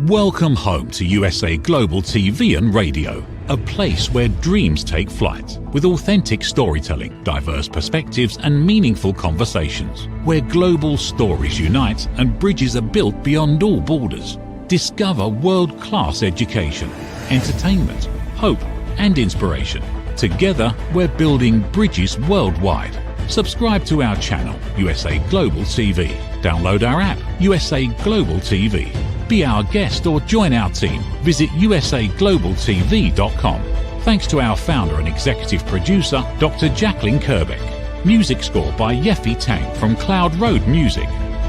Welcome home to USA Global TV and Radio, a place where dreams take flight, with authentic storytelling, diverse perspectives and meaningful conversations, where global stories unite and bridges are built beyond all borders. Discover world-class education, entertainment, hope and inspiration. Together, we're building bridges worldwide. Subscribe to our channel, USA Global TV. Download our app, USA Global TV. Be our guest or join our team. Visit usaglobaltv.com. Thanks to our founder and executive producer, Dr. Jacalyn Kerbeck. Music score by Yeffy Tang from Cloud Road Music.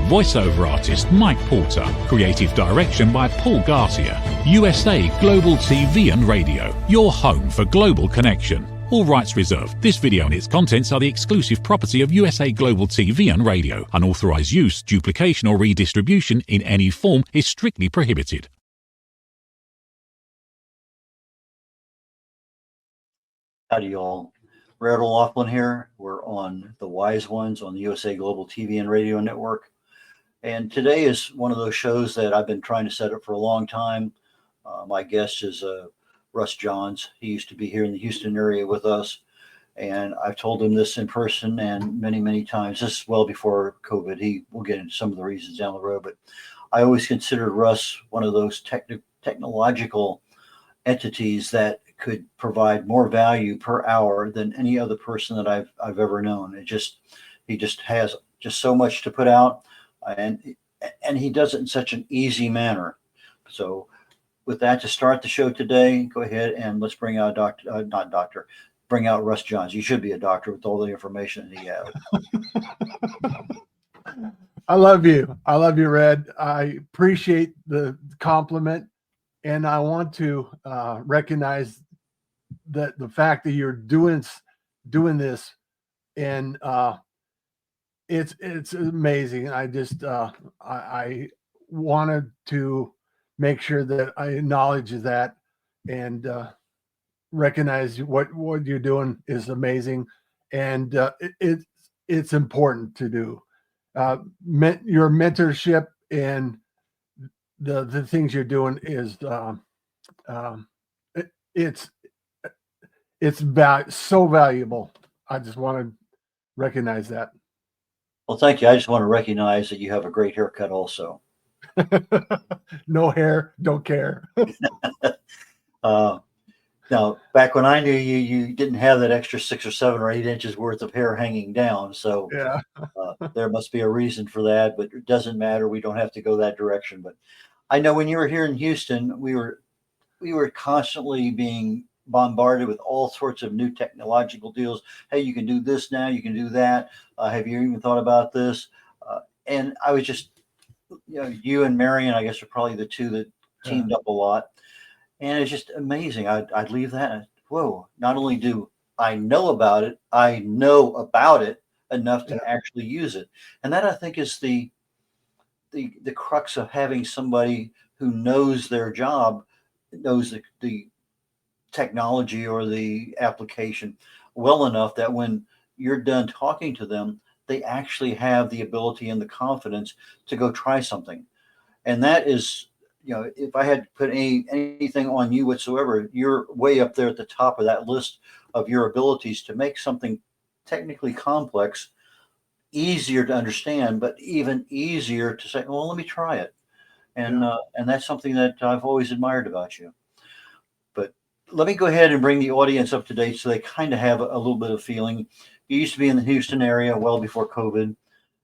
Voiceover artist Mike Porter. Creative direction by Paul Garcia. USA Global TV and Radio. Your home for global connection. All rights reserved. This video and its contents are the exclusive property of USA Global TV and Radio. Unauthorized use, duplication or redistribution in any form is strictly prohibited. Howdy y'all. Red Laughlin here. We're on The Wise Ones on the USA Global TV and Radio Network. And today is one of those shows that I've been trying to set up for a long time. My guest is Russ Johns. He used to be here in the Houston area with us, and I've told him this in person and many, many times. This is well before COVID. We'll get into some of the reasons down the road, but I always considered Russ one of those technological entities that could provide more value per hour than any other person that I've ever known. He just has just so much to put out, and he does it in such an easy manner. So with that, to start the show today, go ahead and let's bring out bring out Russ Johns. You should be a doctor with all the information that he has. I love you. I love you, Red. I appreciate the compliment, and I want to recognize that the fact that you're doing this, and it's amazing. I wanted to make sure that I acknowledge that and recognize what you're doing is amazing, and it's important to do. Your mentorship and the things you're doing is it's so valuable. I just want to recognize that. Well, thank you. I just want to recognize that you have a great haircut also. No hair, don't care. Now, back when I knew you, you didn't have that extra 6 or 7 or 8 inches worth of hair hanging down. So yeah, there must be a reason for that, but it doesn't matter. We don't have to go that direction. But I know when you were here in Houston, we were constantly being bombarded with all sorts of new technological deals. Hey, you can do this now. You can do that. Have you even thought about this? And I was just, you and Marion, I guess, are probably the two that teamed up a lot. And it's just amazing. I'd leave that. And, whoa, not only do I know about it, I know about it enough to actually use it. And that, I think, is the crux of having somebody who knows their job, knows the technology or the application well enough that when you're done talking to them, they actually have the ability and the confidence to go try something. And that is, if I had to put anything on you whatsoever, you're way up there at the top of that list of your abilities to make something technically complex easier to understand, but even easier to say, well, let me try it. And that's something that I've always admired about you. But let me go ahead and bring the audience up to date so they kind of have a little bit of feeling. You used to be in the Houston area well before COVID,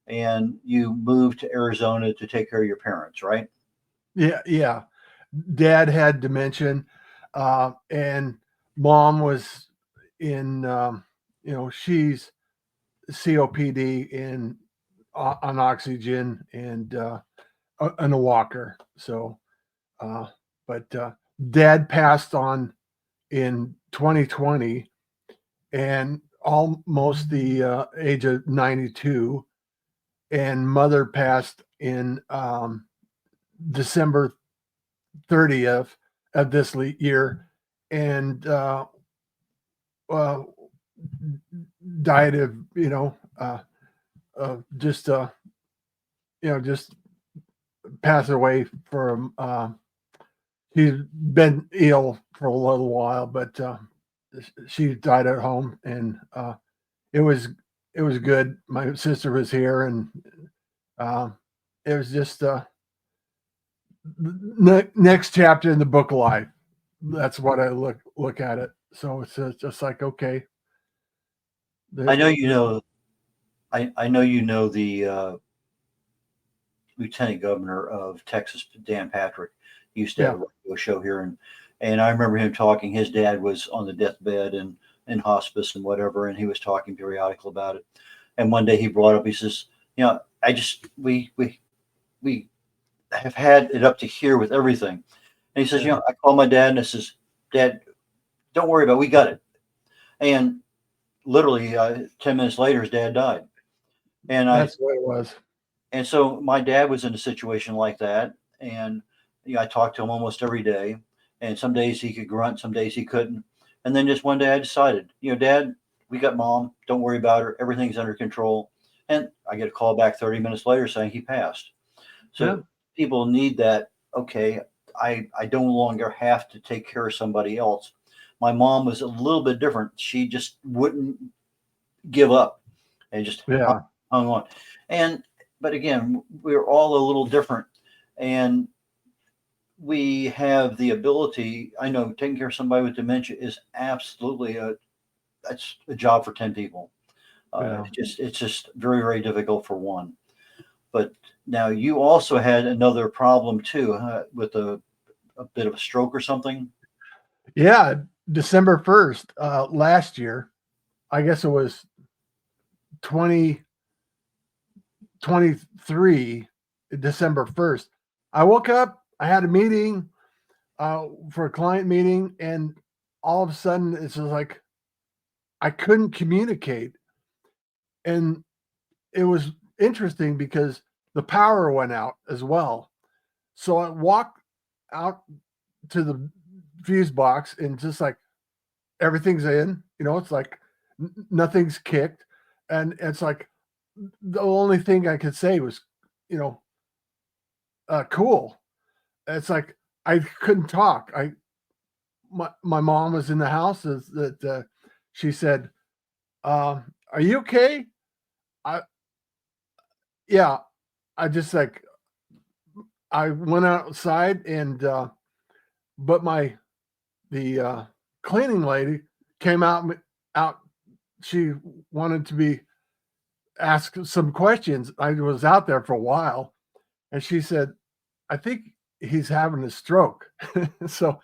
and you moved to Arizona to take care of your parents, right? Yeah. Dad had dementia, and Mom was in, she's COPD and on oxygen and in a walker. So, but Dad passed on in 2020, and almost the age of 92, and Mother passed in December 30th of this year, and died of just passed away from She's been ill for a little while, but she died at home, and it was good. My sister was here, and it was just next chapter in the book of life. That's what I look at it. So it's just like, okay. I know you know. I know you know the lieutenant governor of Texas, Dan Patrick. He used to have a radio show here, and I remember him talking. His dad was on the deathbed and in hospice and whatever, and he was talking periodically about it. And one day he brought up, he says, I just we have had it up to here with everything. And he says, I called my dad and I says, Dad, don't worry about it. We got it. And literally 10 minutes later, his dad died. And that's what it was. And so my dad was in a situation like that. And I talked to him almost every day. And some days he could grunt, some days he couldn't. And then just one day I decided, Dad, we got Mom. Don't worry about her. Everything's under control. And I get a call back 30 minutes later saying he passed. So people need that. Okay, I no longer have to take care of somebody else. My mom was a little bit different. She just wouldn't give up and just hung on. But again, we're all a little different, and we have the ability. I know taking care of somebody with dementia is absolutely that's a job for 10 people. It's just very, very difficult for one. But now you also had another problem too, with a bit of a stroke or something. Yeah, December 1st, last year. I guess it was 2023, December 1st. I woke up, I had a meeting for a client meeting, and all of a sudden it's just like I couldn't communicate. And it was interesting because the power went out as well. So I walked out to the fuse box and just like everything's in, it's like nothing's kicked. And it's like the only thing I could say was, cool. It's like I couldn't talk. My mom was in the house. That she said, "Are you okay?" Yeah. I just like I went outside and but the cleaning lady came out. She wanted to be asked some questions. I was out there for a while, and she said, I think he's having a stroke. So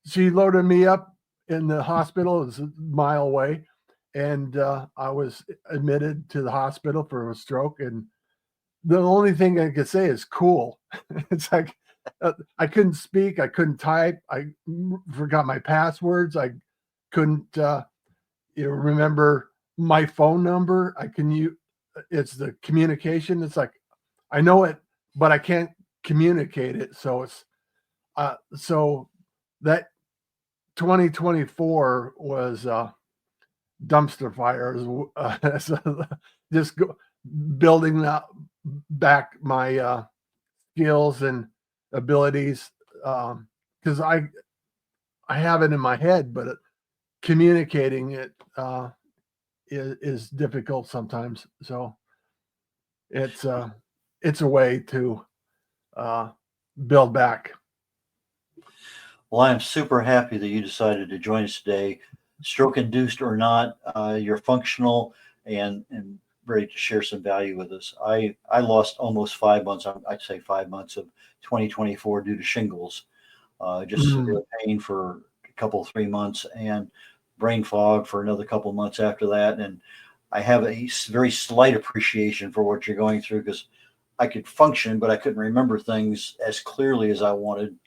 she loaded me up in the hospital. It was a mile away. And I was admitted to the hospital for a stroke. And the only thing I could say is cool. It's like I couldn't speak. I couldn't type. I forgot my passwords. I couldn't remember my phone number. It's the communication. It's like I know it, but I can't communicate it. So it's so that 2024 was dumpster fires. Just building back my skills and abilities, because I have it in my head, but communicating it is difficult sometimes. So it's a way to build back. Well, I am super happy that you decided to join us today, stroke induced or not. You're functional and ready to share some value with us. I lost almost 5 months. I'd say 5 months of 2024 due to shingles, just severe pain for a couple, 3 months, and brain fog for another couple months after that. And I have a very slight appreciation for what you're going through, because I could function, but I couldn't remember things as clearly as I wanted.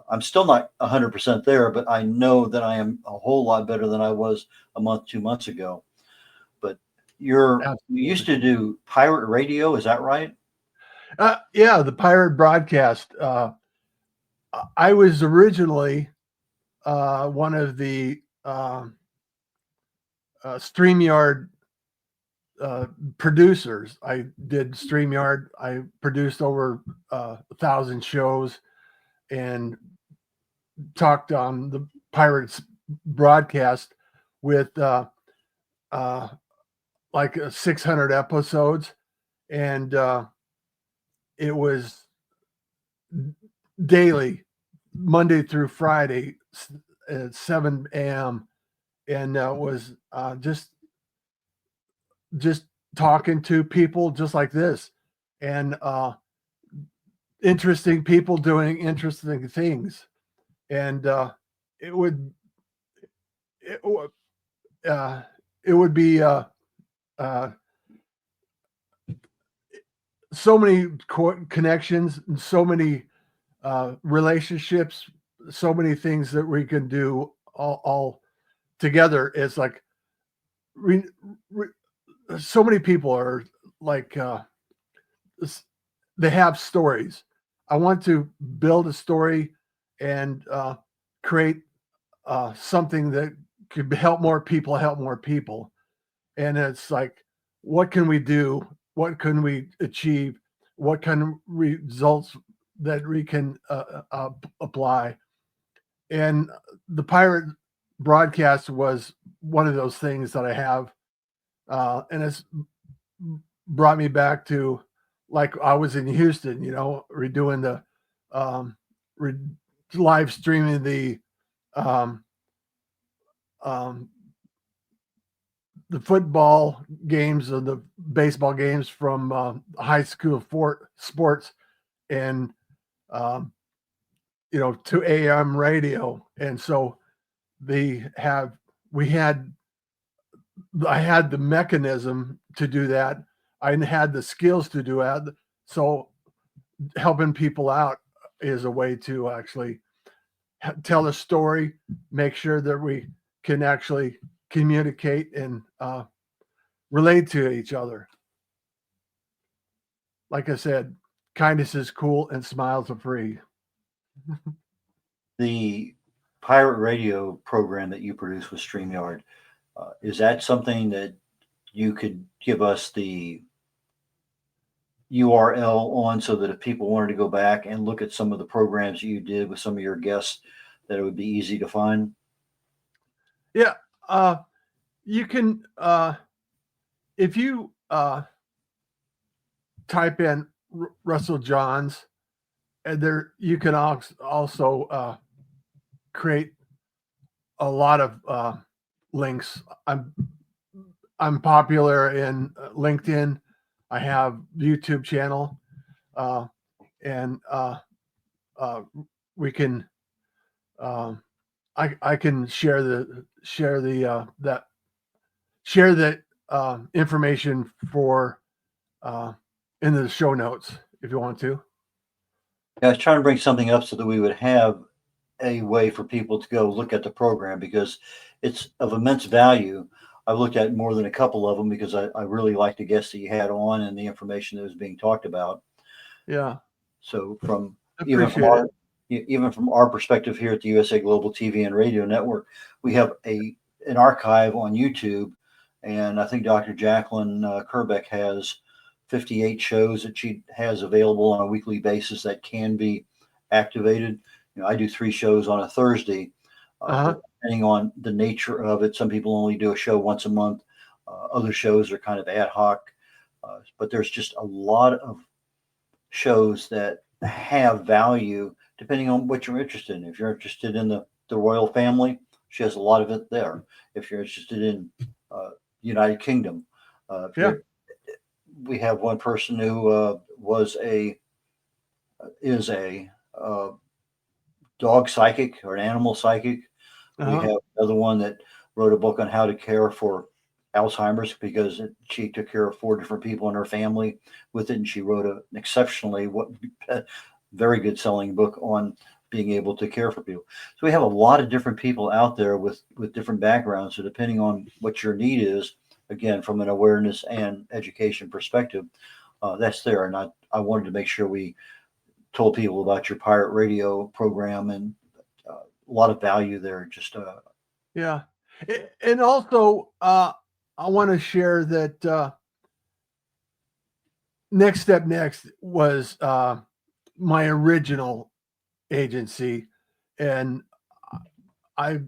I'm still not 100% there, but I know that I am a whole lot better than I was a month, 2 months ago. But you used to do pirate radio, is that right? Yeah, the pirate broadcast. I was originally one of the StreamYard producers. I did StreamYard. I produced over 1,000 shows, and talked on the Pirates broadcast with like 600 episodes, and it was daily, Monday through Friday at 7 a.m. And was just talking to people just like this, and interesting people doing interesting things. And it would it, it would be so many connections and so many relationships, so many things that we can do all together. It's like re, re, so many people are like they have stories. I want to build a story and create something that could help more people. And it's like, what can we do? What can we achieve? What kind of results that we can apply? And the pirate broadcast was one of those things that I have, and it's brought me back to like I was in Houston, redoing the re- live streaming um, um, the football games and the baseball games from high school sports, and um, to AM radio. And so they have we had I had the mechanism to do that. I had the skills to do that. So helping people out is a way to actually tell a story, make sure that we can actually communicate and relate to each other. Like I said, kindness is cool and smiles are free. The pirate radio program that you produce with StreamYard, is that something that you could give us the URL on so that if people wanted to go back and look at some of the programs you did with some of your guests, that it would be easy to find? Yeah, you can if you type in Russell Johns, and there you can also create a lot of links. I'm popular in LinkedIn. I have YouTube channel, and we can. I can share that information for in the show notes if you want to. Yeah, I was trying to bring something up so that we would have a way for people to go look at the program because it's of immense value. I've looked at more than a couple of them because I really like the guests that you had on and the information that was being talked about. Yeah, So from even from appreciate it. our even from our perspective here at the USA Global TV and Radio Network, we have an archive on YouTube, and I think Dr. Jacalyn Kerbeck has 58 shows that she has available on a weekly basis that can be activated. I do 3 shows on a Thursday, Uh-huh. but depending on the nature of it, some people only do a show once a month. Other shows are kind of ad hoc, but there's just a lot of shows that have value depending on what you're interested in. If you're interested in the royal family, she has a lot of it there. If you're interested in United Kingdom, if Yeah. we have one person who is a dog psychic or an animal psychic. We Uh-huh. have another one that wrote a book on how to care for Alzheimer's because she took care of 4 different people in her family with it, and she wrote an exceptionally very good selling book on being able to care for people. So we have a lot of different people out there with different backgrounds. So depending on what your need is, again, from an awareness and education perspective, that's there. And I wanted to make sure we told people about your pirate radio program and a lot of value there. Just Yeah. And also, I want to share that Next Step Next was my original agency, and I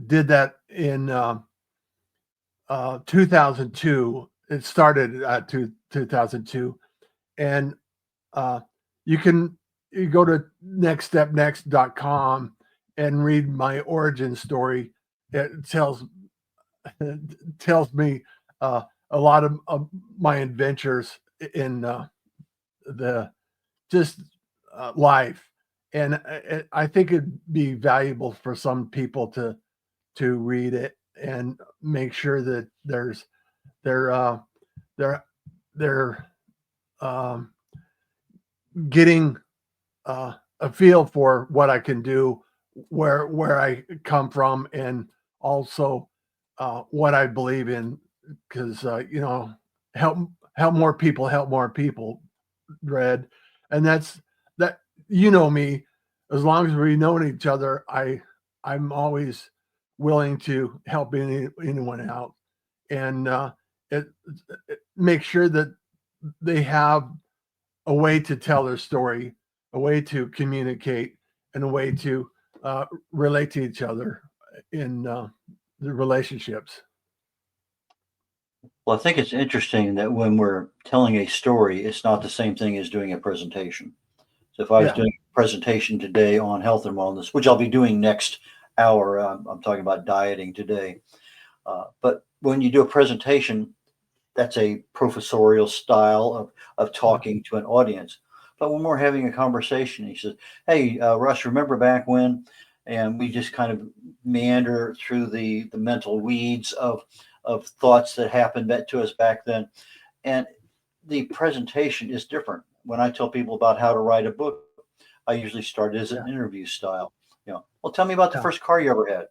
did that in 2002. It started at 2002, and you go to nextstepnext.com and read my origin story. It tells me a lot of my adventures in the just life, and I think it'd be valuable for some people to read it and make sure that they're they're um, getting a feel for what I can do, where I come from, and also what I believe in. Because help more people, Red, and that's that. You know me. As long as we know each other, I'm always willing to help anyone out, and make sure that they have a way to tell their story, a way to communicate, and a way to relate to each other in the relationships. Well, I think it's interesting that when we're telling a story, it's not the same thing as doing a presentation. So if I was Yeah, doing a presentation today on health and wellness, which I'll be doing next hour, I'm talking about dieting today. But when you do a presentation, that's a professorial style of talking to an audience. But when we're having a conversation, he says, "Hey, Russ, remember back when?" And we just kind of meander through the mental weeds of thoughts that happened to us back then. And the presentation is different. When I tell people about how to write a book, I usually start as yeah, an interview style. Well, tell me about the yeah, first car you ever had.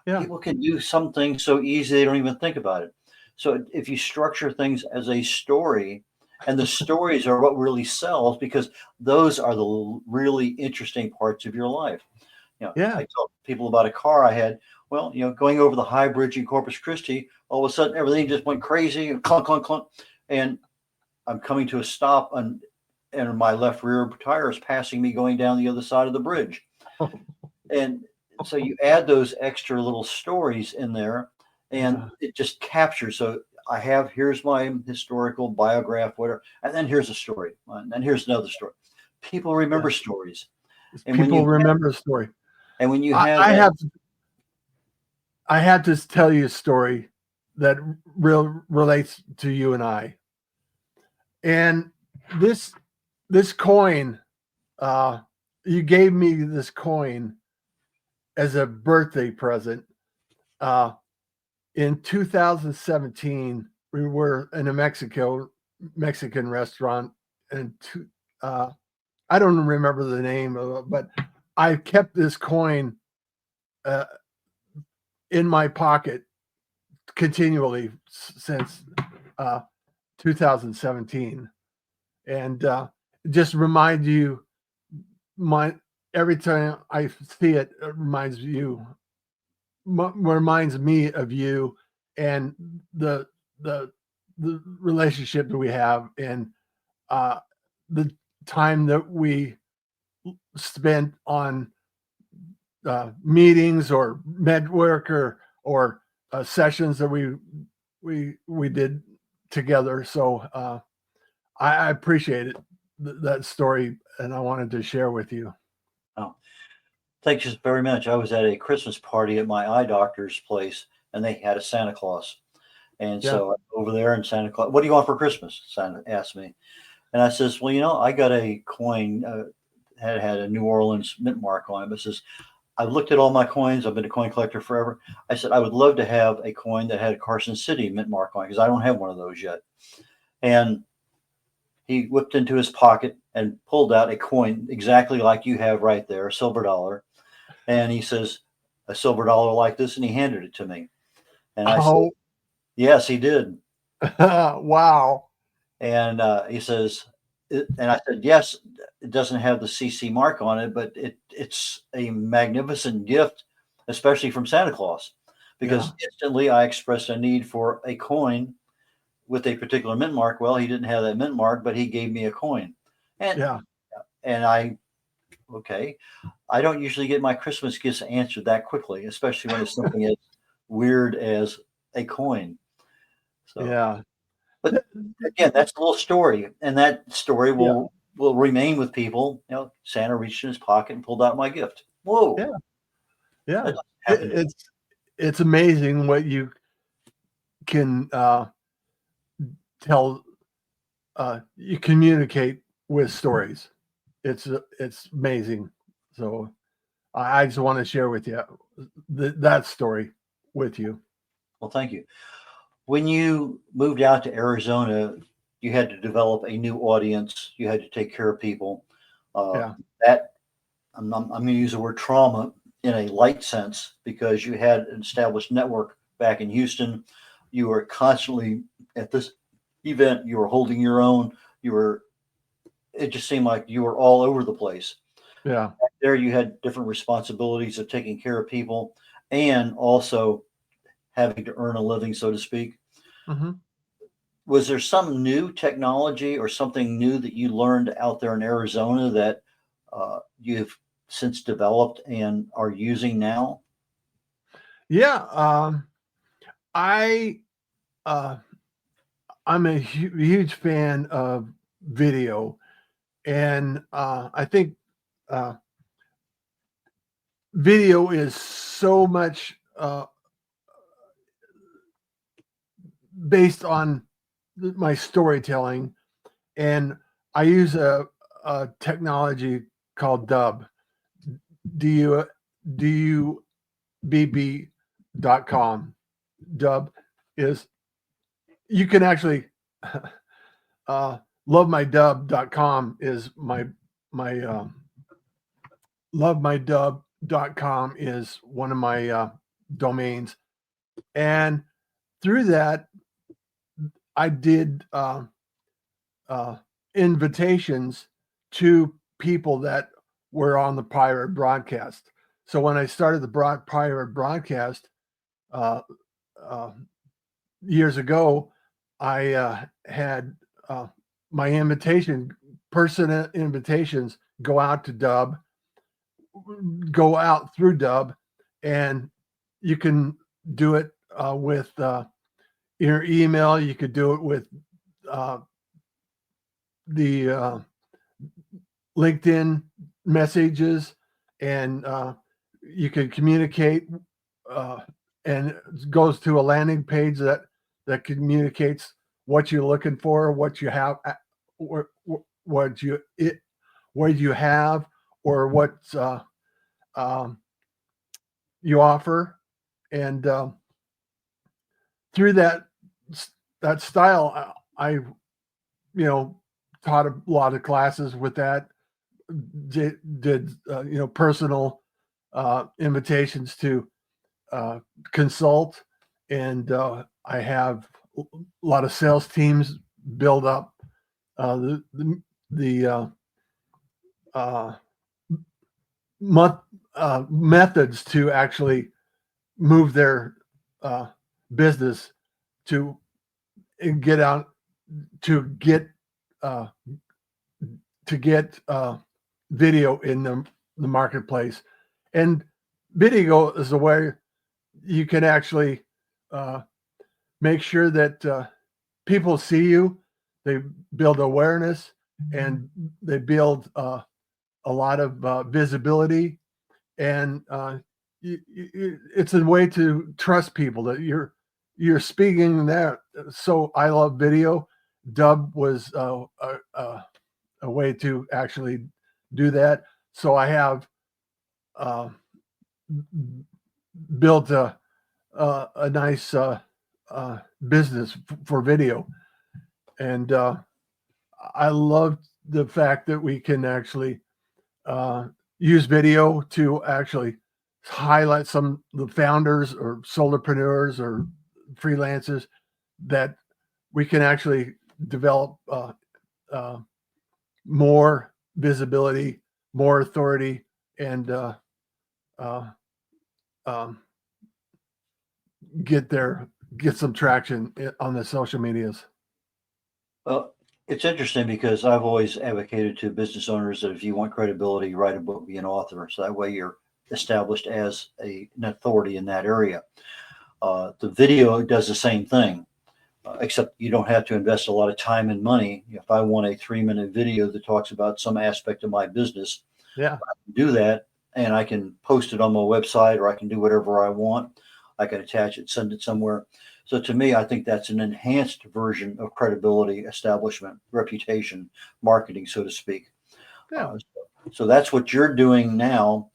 yeah, People can do some things so easy they don't even think about it. So if you structure things as a story, and the stories are what really sells because those are the really interesting parts of your life. yeah. I tell people about a car I had. Well, going over the high bridge in Corpus Christi, all of a sudden everything just went crazy and clunk, clunk, clunk. And I'm coming to a stop and my left rear tire is passing me going down the other side of the bridge. And so you add those extra little stories in there and Yeah, it just captures. So here's my historical biograph, whatever, and then here's a story, and then here's another story. People remember yeah. stories. And when you People remember the story. and when you I, have I that, have I have to tell you a story that relates to you and I. And this this coin, uh, you gave me this coin as a birthday present. Uh, in 2017, we were in a Mexican restaurant, and I don't remember the name of it, but I kept this coin uh, in my pocket continually since uh, 2017, and just remind you, my every time I see it, it reminds me of you and the the the relationship that we have, and uh, the time that we spent on meetings or med work or sessions that we did together. So I appreciate it, that story, and I wanted to share with you. oh, thank you very much. I was at a Christmas party at my eye doctor's place, and they had a Santa Claus. And Yeah. so over there in Santa Claus, what do you want for Christmas? Santa asked me. And I says, well, I got a coin had a New Orleans mint mark on it. But says, I've looked at all my coins. I've been a coin collector forever. I said, I would love to have a coin that had a Carson City mint mark on it because I don't have one of those yet. And he whipped into his pocket and pulled out a coin exactly like you have right there, a silver dollar. And he says, a silver dollar like this. And he handed it to me. And I said, Oh, yes, he did. wow. And he says, and I said, yes, it doesn't have the CC mark on it, but it's a magnificent gift, especially from Santa Claus, Yeah. because instantly I expressed a need for a coin with a particular mint mark. Well, he didn't have that mint mark, but he gave me a coin, and Yeah. and I okay. I don't usually get my Christmas gifts answered that quickly, especially when it's something as weird as a coin. So, Yeah. but again, that's a little story, and that story Yeah. will remain with people. Santa reached in his pocket and pulled out my gift. Whoa, Yeah. Yeah. that doesn't It, happen. it's amazing what you can tell. You communicate with stories. It's amazing. So I just want to share with you that story with you. Well, thank you. When you moved out to Arizona, you had to develop a new audience. You had to take care of people. Uh, Yeah. that I'm going to use the word trauma in a light sense because you had an established network back in Houston. You were constantly at this event. You were holding your own. You were. It just seemed like you were all over the place. Yeah. There, you had different responsibilities of taking care of people and also having to earn a living, so to speak. Hmm. Was there some new technology or something new that you learned out there in Arizona that you've since developed and are using now? Yeah. I uh, I'm a huge fan of video, and I think uh, video is so much based on my storytelling, and I use a technology called du dubb.com. Dub is you can actually lovemydub.com is my lovemydub.com is one of my domains, and through that I did uh, invitations to people that were on the pirate broadcast. So when I started the pirate broadcast uh, uh, years ago, I had my invitations go out to Dub, go out through Dub, and you can do it with your email. You could do it with uh, the LinkedIn messages, and you can communicate, uh, and it goes to a landing page that communicates what you're looking for, what you have, or what what you have, or what um, you offer, and through that style, I taught a lot of classes with that. Did personal invitations to consult, and I have a lot of sales teams build up the uh, month, methods to actually move their business to get out to get uh, video in the marketplace. And video is a way you can actually uh, make sure that people see you, they build awareness, and they build a lot of visibility. And it's a way to trust people that you're speaking there. So I love video. Dub was a way to actually do that. So I have uh, built a nice business for video, and I love the fact that we can actually use video to actually highlight some of the founders or solopreneurs or freelancers that we can actually develop uh, more visibility, more authority, and uh, um, get some traction on the social medias. Well, It's interesting because I've always advocated to business owners that if you want credibility, write a book, be an author. So that way you're established as an authority in that area. The video does the same thing, except you don't have to invest a lot of time and money. If I want a 3-minute video that talks about some aspect of my business, Yeah. I can do that, and I can post it on my website, or I can do whatever I want. I can attach it, send it somewhere. So to me, I think that's an enhanced version of credibility, establishment, reputation, marketing, so to speak. Yeah. So that's what you're doing now.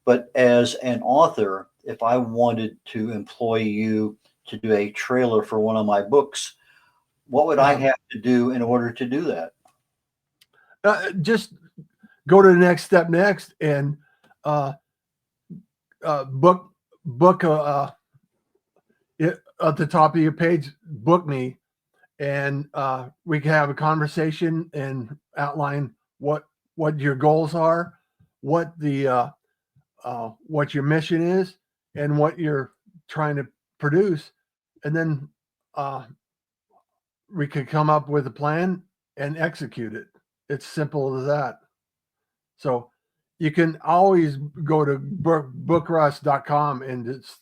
But as an author, if I wanted to employ you to do a trailer for one of my books, what would I have to do in order to do that? Just go to the next step next and book at the top of your page, book me, and we can have a conversation and outline what your goals are, what your mission is, and what you're trying to produce, and then we could come up with a plan and execute it. It's simple as that. So you can always go to bookruss.com and just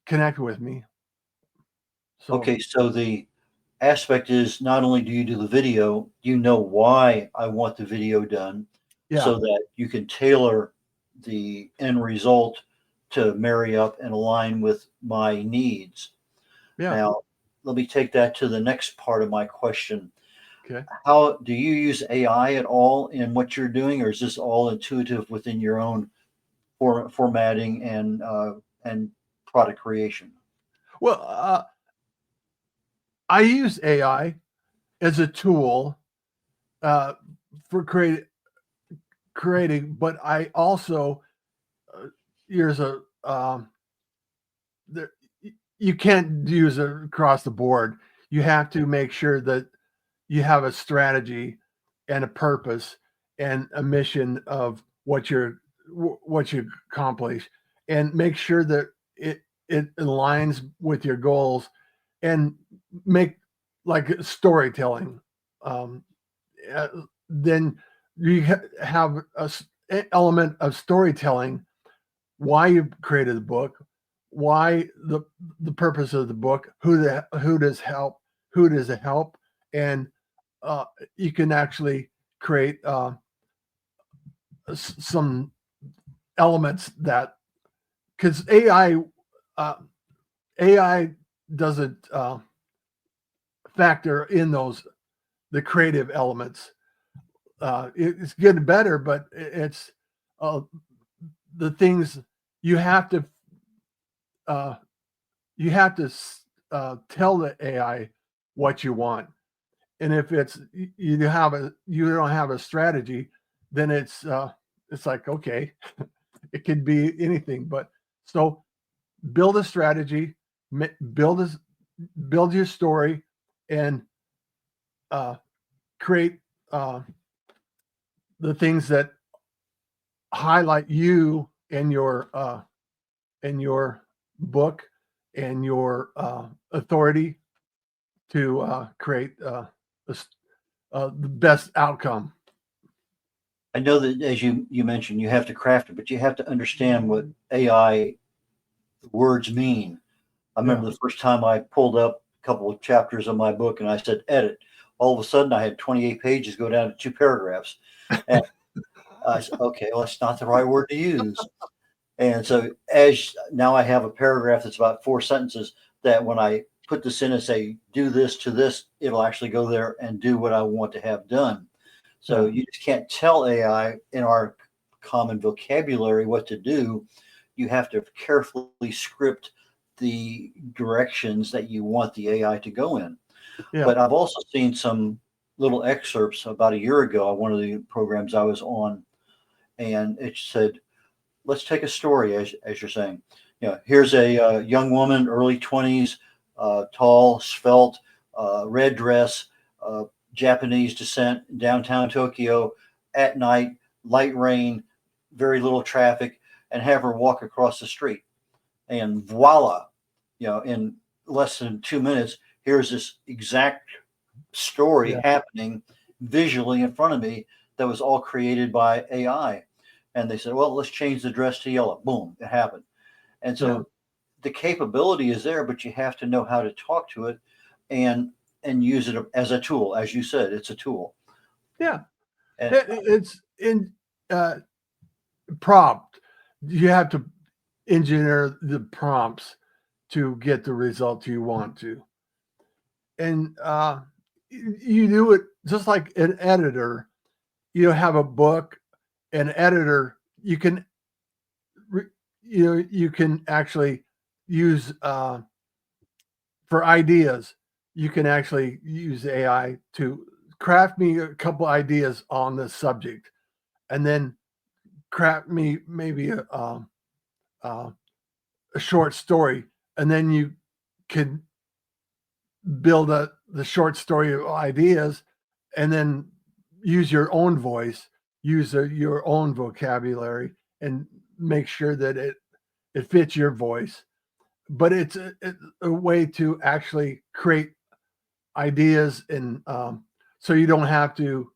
connect with me. So, Okay, so the aspect is not only do you do the video, you know why I want the video done, yeah, so that you can tailor the end result to marry up and align with my needs. yeah. Now, let me take that to the next part of my question. Okay. How do you use AI at all in what you're doing, or is this all intuitive within your own formatting and product creation? Well, I use AI as a tool for creating, but I also here's a there, you can't use it across the board. You have to make sure that you have a strategy and a purpose and a mission of what you accomplish, and make sure that it aligns with your goals, and make like storytelling. Um, then you have a element of storytelling, why you created the book, why the purpose of the book, who does it help, and you can actually create some elements that, because AI doesn't factor in the creative elements. It's getting better, but it's the things you have to uh, tell the AI what you want, and if you don't have a strategy, then it's like, okay, it could be anything. But so build a strategy, build your story, and create the things that highlight you and your book and your authority to create the best outcome. I know that as you mentioned, you have to craft it, but you have to understand what AI words mean. I remember the first time I pulled up a couple of chapters of my book and I said edit. All of a sudden, I had 28 pages go down to 2 paragraphs. And I said, okay, well, that's not the right word to use. And so as now I have a paragraph that's about 4 sentences that when I put this in and say, do this to this, it'll actually go there and do what I want to have done. So you just can't tell AI in our common vocabulary what to do. You have to carefully script the directions that you want the AI to go in. Yeah. But I've also seen some little excerpts about a year ago on one of the programs I was on, and it said, let's take a story, as you're saying. Here's a young woman, early 20s, tall, svelte, red dress, Japanese descent, downtown Tokyo at night, light rain, very little traffic, and have her walk across the street. And voila, in less than 2 minutes, here's this exact story Yeah. happening visually in front of me that was all created by AI. And they said, well, let's change the dress to yellow. Boom, it happened. And Yeah. so the capability is there, but you have to know how to talk to it and use it as a tool. As you said, it's a tool. Yeah. And It's in prompt. You have to engineer the prompts to get the result you want to. And you do it just like an editor. You have a book, an editor, you can actually use for ideas. You can actually use AI to craft me a couple ideas on the subject, and then craft me maybe uh, a short story, and then you can build the short story ideas, and then use your own voice, use your own vocabulary, and make sure that it fits your voice. But it's a way to actually create ideas, and so you don't have to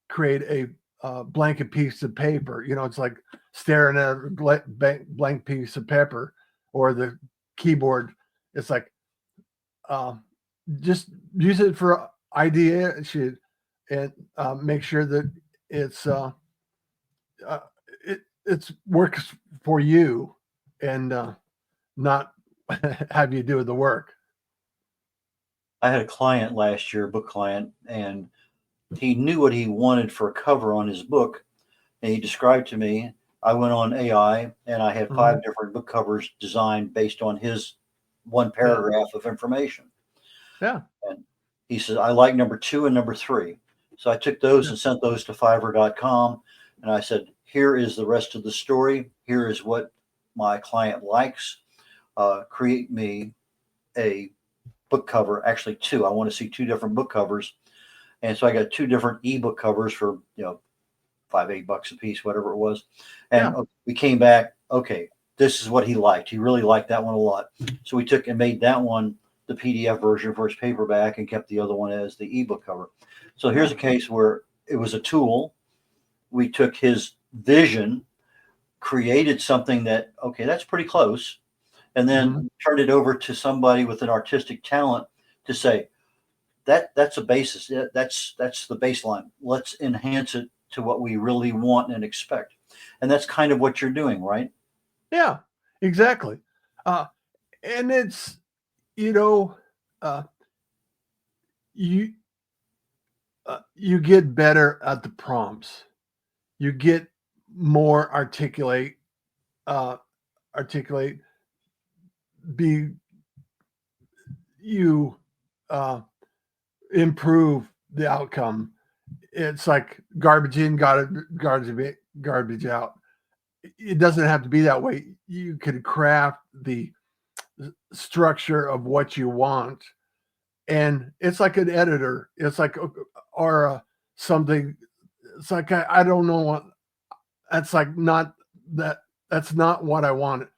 create a blanket piece of paper. It's like staring at a blank piece of paper or the keyboard. It's like uh, just use it for ideation, and make sure that it's uh, it's works for you, and not have you do the work. I had a client last year, a book client, and he knew what he wanted for a cover on his book. And he described to me, I went on AI and I had Mhm. 5 different book covers designed based on his one Yeah, paragraph of information. yeah, And he said, I like number 2 and number 3. So I took those yeah, and sent those to Fiverr.com. And I said, here is the rest of the story. Here is what my client likes. Create me a book cover, actually 2. I want to see 2 different book covers. And so I got 2 different ebook covers for, 5, $8 a piece, whatever it was. And yeah, we came back. Okay, this is what he liked. He really liked that one a lot. So we took and made that one the PDF version for his paperback and kept the other one as the ebook cover. So here's yeah, a case where it was a tool. We took his vision, created something that, okay, that's pretty close, and mhm, then turned it over to somebody with an artistic talent to say, that's a basis. That's the baseline. Let's enhance it to what we really want and expect. And that's kind of what you're doing, right? yeah, exactly. Uh, and it's you know, uh, you you get better at the prompts. You get more uh, articulate. Be you uh, improve the outcome. It's like garbage in, garbage out. It doesn't have to be that way. You could craft the structure of what you want, and it's like an editor. It's like or something. It's like I don't know what. That's like not that. That's not what I wanted.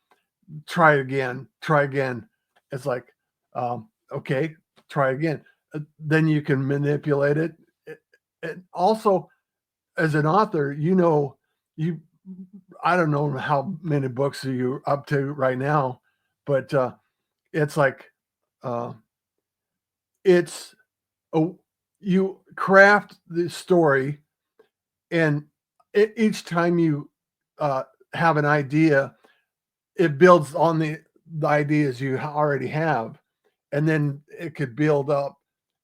Try again. Try again. It's like okay. Try again. Then you can manipulate it. And also, as an author, you I don't know how many books are you up to right now, but it's like uh, it's a, you craft the story, and each time you uh, have an idea, it builds on the ideas you already have, and then it could build up,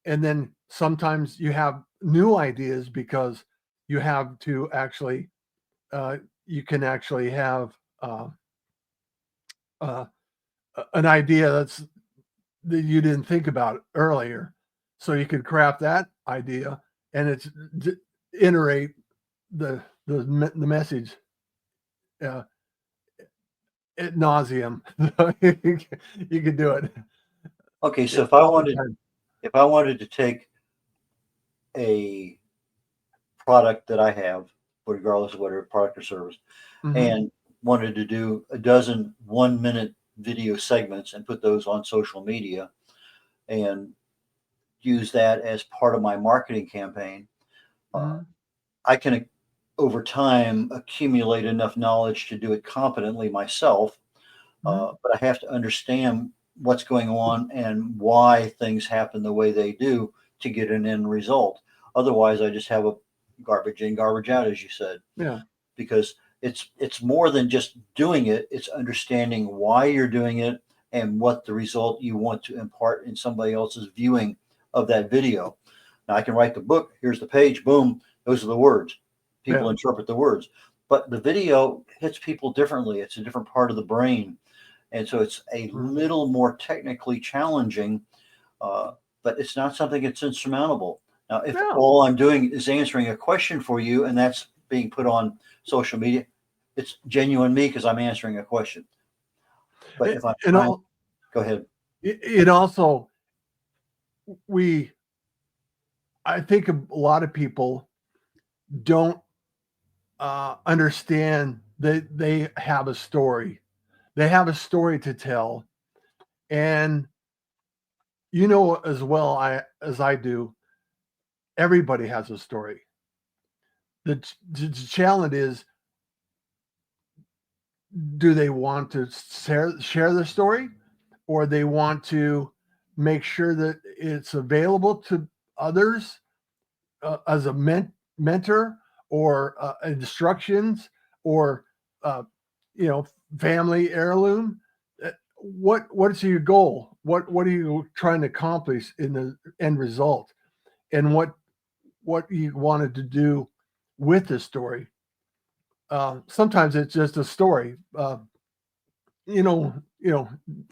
and then sometimes you have new ideas because you have to actually uh, you can actually have uh, uh, an idea that you didn't think about earlier. So you could craft that idea, and it's iterate the message uh, ad nauseum. You could do it. Okay, so Yeah, if I all the wanted time. if I wanted to take a product that I have, regardless of whether product or service, Mhm. and wanted to do a dozen 1 minute video segments and put those on social media and use that as part of my marketing campaign. I can, over time, accumulate enough knowledge to do it competently myself, but I have to understand what's going on and why things happen the way they do to get an end result. Otherwise, I just have a garbage in, garbage out, as you said. Yeah. Because it's more than just doing it. It's understanding why you're doing it and what the result you want to impart in somebody else's viewing of that video. Now I can write the book. Here's the page. Boom. Those are the words. People interpret the words. But the video hits people differently. It's a different part of the brain. And so it's a little more technically challenging, but it's not something that's insurmountable. Now, if all I'm doing is answering a question for you and that's being put on social media, it's genuine me because I'm answering a question. But if I'm go ahead. It also, I think a lot of people don't understand that they have a story. They have a story to tell. And as well as I do, everybody has a story. The challenge is, do they want to share their story, or they want to make sure that it's available to others as a mentor or instructions or family heirloom? What's your goal? What are you trying to accomplish in the end result, and what you wanted to do with the story? Sometimes it's just a story.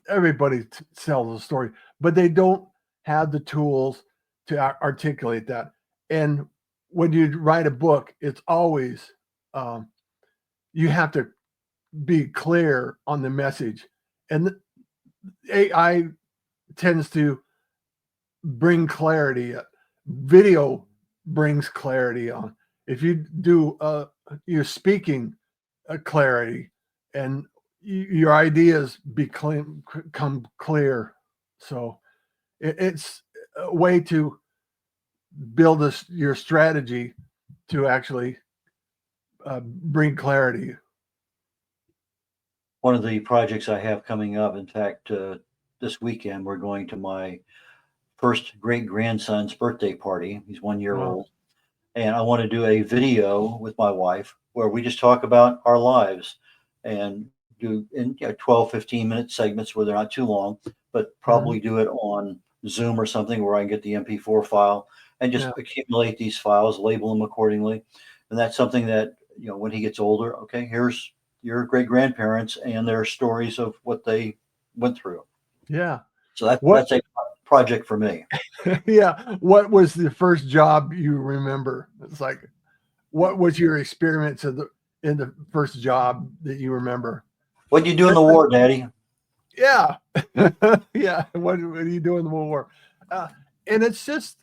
Everybody tells a story, but they don't have the tools to articulate that. And when you write a book, it's always you have to be clear on the message. And AI tends to bring clarity. Video brings clarity on. If you do you're speaking clarity, and your ideas become clear. So it's a way to build your strategy to actually bring clarity. One of the projects I have coming up, in fact, this weekend, we're going to my first great-grandson's birthday party. He's 1 year old. And I want to do a video with my wife where we just talk about our lives and do in 12, 15-minute segments where they're not too long, but probably do it on Zoom or something where I can get the MP4 file and just accumulate these files, label them accordingly. And that's something that, when he gets older, okay, here's your great-grandparents and their stories of what they went through. Yeah. So that's a project for me. Yeah. What was the first job you remember? It's like, what was your experience in the first job that you remember? What did you do in the war, Daddy? Yeah. Yeah. What do you do in the war? And it's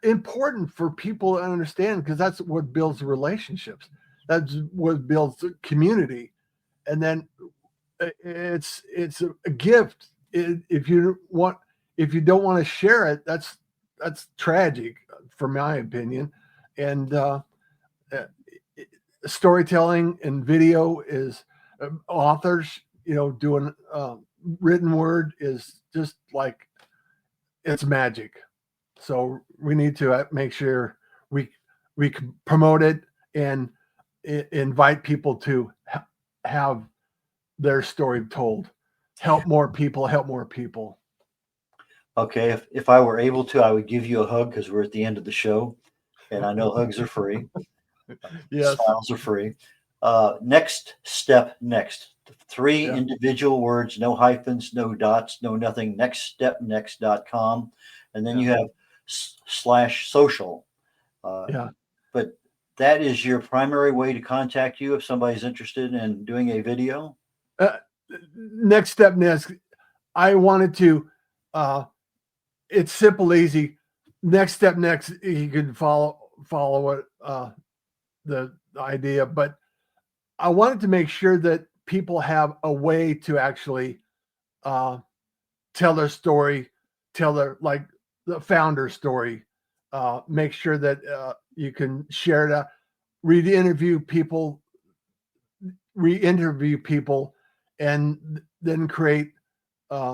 important for people to understand, because that's what builds relationships. That's what builds community. And then it's a gift. If you don't want to share it, that's tragic, for my opinion. And storytelling and video is authors, doing written word is just like, it's magic. So we need to make sure we can promote it and invite people to have their story told. Help more people. Okay, if I were able to, I would give you a hug because we're at the end of the show, and I know hugs are free. Yes. Smiles are free. Next step. Three individual words, no hyphens, no dots, no nothing. Nextstepnext.com. And then you have /social. But that is your primary way to contact you if somebody's interested in doing a video? Next step next. I wanted to, it's simple, easy. Next step next, you can follow it, the idea, but I wanted to make sure that people have a way to actually tell their story, tell the founder story. Make sure that you can share it out. Re-interview people, and then create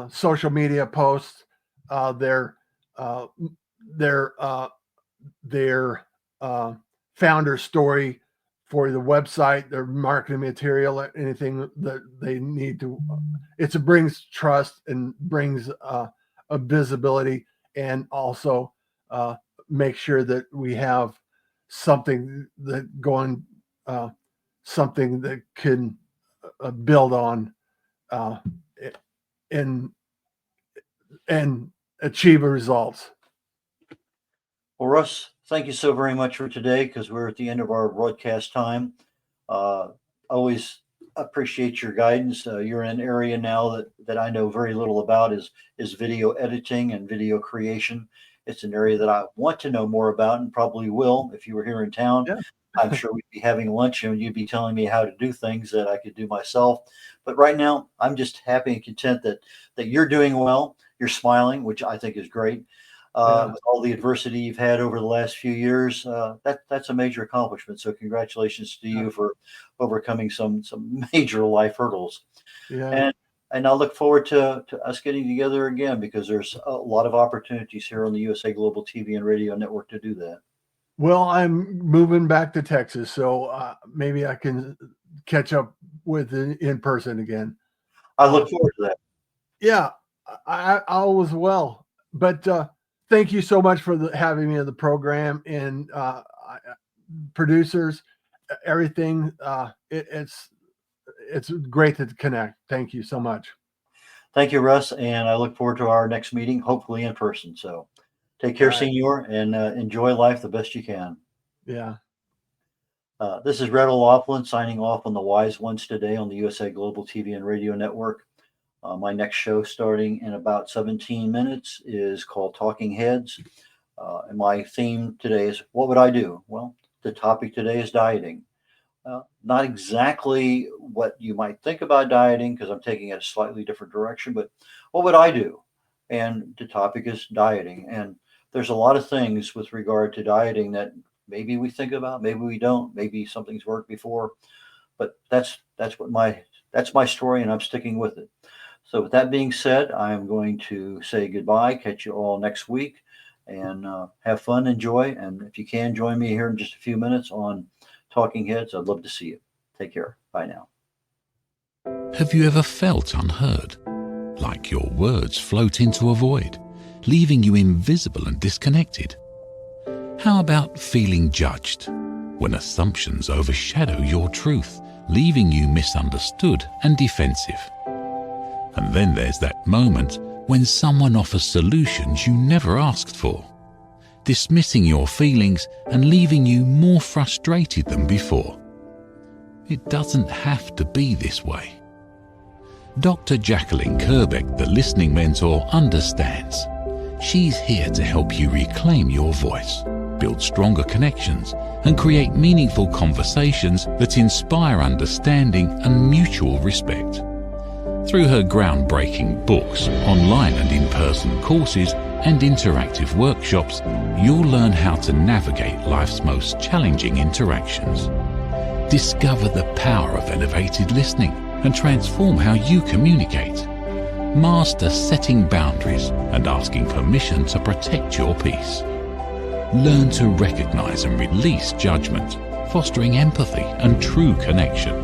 social media posts, their founder story for the website, their marketing material, anything that they need to. It brings trust and brings a visibility, and also make sure that we have something that going, something that can build on and achieve results. Well, Russ, thank you so very much for today, because we're at the end of our broadcast time. Always appreciate your guidance. You're in an area now that I know very little about, is video editing and video creation. It's an area that I want to know more about, and probably will if you were here in town. Yeah. I'm sure we'd be having lunch and you'd be telling me how to do things that I could do myself. But right now, I'm just happy and content that you're doing well. You're smiling, which I think is great. With all the adversity you've had over the last few years, that's a major accomplishment. So congratulations to you for overcoming some major life hurdles. Yeah. And I look forward to us getting together again, because there's a lot of opportunities here on the USA Global TV and Radio Network to do that. Well, I'm moving back to Texas, so maybe I can catch up with in person again. I look forward to that. Yeah, I was well. But thank you so much for having me on the program, and producers, everything. It's great to connect. Thank you so much. Thank you, Russ, and I look forward to our next meeting, hopefully in person. So take care, Senior, and enjoy life the best you can. Yeah. This is Red O'Loughlin signing off on the Wise Ones today on the USA Global TV and Radio Network. My next show, starting in about 17 minutes, is called Talking Heads. And my theme today is, what would I do? Well, the topic today is dieting. Not exactly what you might think about dieting, because I'm taking it a slightly different direction, but what would I do? And the topic is dieting. And there's a lot of things with regard to dieting that maybe we think about, maybe we don't, maybe something's worked before, but that's my story, and I'm sticking with it. So with that being said, I'm going to say goodbye, catch you all next week, and have fun, enjoy. And if you can, join me here in just a few minutes on Talking Heads. I'd love to see you. Take care. Bye now. Have you ever felt unheard? Like your words float into a void, leaving you invisible and disconnected? How about feeling judged, when assumptions overshadow your truth, leaving you misunderstood and defensive? And then there's that moment when someone offers solutions you never asked for, dismissing your feelings and leaving you more frustrated than before. It doesn't have to be this way. Dr. Jacalyn Kerbeck, the listening mentor, understands. She's here to help you reclaim your voice, build stronger connections, and create meaningful conversations that inspire understanding and mutual respect. Through her groundbreaking books, online and in-person courses, and interactive workshops, you'll learn how to navigate life's most challenging interactions. Discover the power of elevated listening and transform how you communicate. Master setting boundaries and asking permission to protect your peace. Learn to recognize and release judgment, fostering empathy and true connection.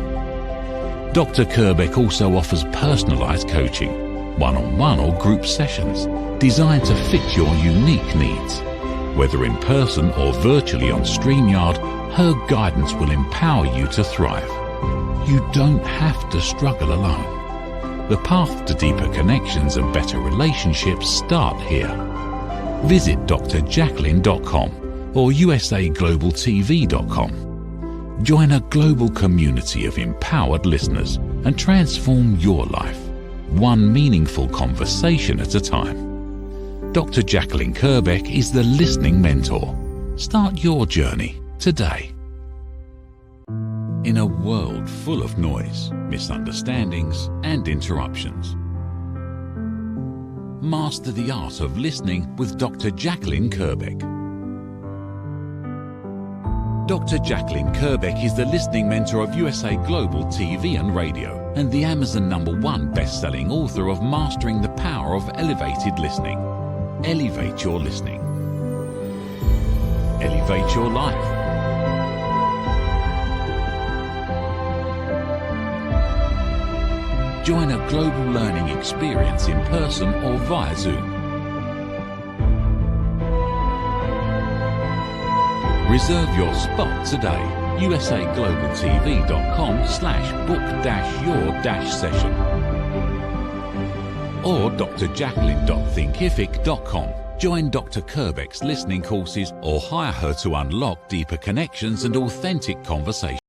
Dr. Kerbeck also offers personalized coaching, one-on-one or group sessions designed to fit your unique needs. Whether in person or virtually on StreamYard, her guidance will empower you to thrive. You don't have to struggle alone. The path to deeper connections and better relationships start here. Visit drjacalyn.com or usaglobaltv.com. Join a global community of empowered listeners and transform your life, one meaningful conversation at a time. Dr. Jacalyn Kerbeck is the listening mentor. Start your journey today. In a world full of noise, misunderstandings, and interruptions, Master the Art of Listening with Dr. Jacalyn Kerbeck. Dr. Jacalyn Kerbeck is the listening mentor of USA Global TV and Radio and the Amazon #1 best-selling author of Mastering the Power of Elevated Listening. Elevate your listening. Elevate your life. Join a global learning experience in person or via Zoom. Reserve your spot today. usaglobaltv.com/book-your-session or drjacalyn.thinkific.com. Join Dr. Kerbeck's listening courses or hire her to unlock deeper connections and authentic conversations.